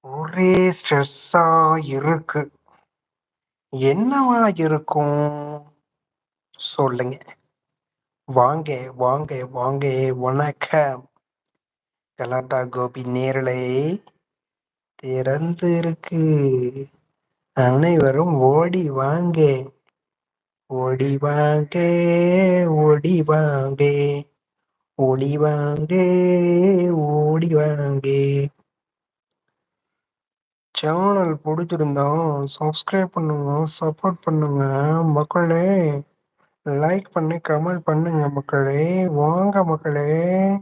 ஒரே ஸ்ட்ரெஸ்ஸா இருக்கு. என்னவா இருக்கும்? சொல்லுங்க. வாங்க, வாங்க, வாங்க. வணக்கம். கலாட்டா கோபி நேரலை திறந்திருக்கு. அனைவரும் ஓடி வாங்க. ஓடி வாங்க, ஓடி வாங்க. ஓடி வாங்க, ஓடி வாங்க. சேனல் பிடிச்சிருந்தா சப்ஸ்கிரைப் பண்ணுங்க, சப்போர்ட் பண்ணுங்க மக்களே. லைக் பண்ணி கமெண்ட் பண்ணுங்க மக்களே. வாங்க மக்களே.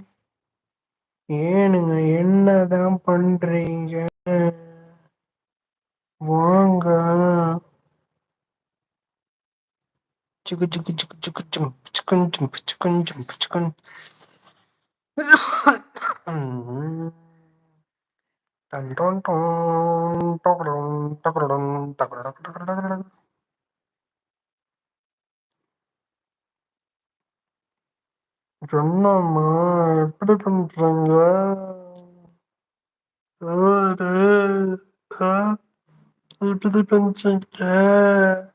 ஏனுங்க என்னதான் பண்றீங்க? வாங்க. சிக்கு சிக்கு சிக்கு சிக்கு சிக்கு சிக்கன் சிக்கு சிக்கன் சிக்கு சிக்கன். டன் டன் டன் டொகடன் டொகடன் டொகடக் டொகடக். என்னம்மா எப்படி பண்றீங்க? எப்படி பண்றீங்க?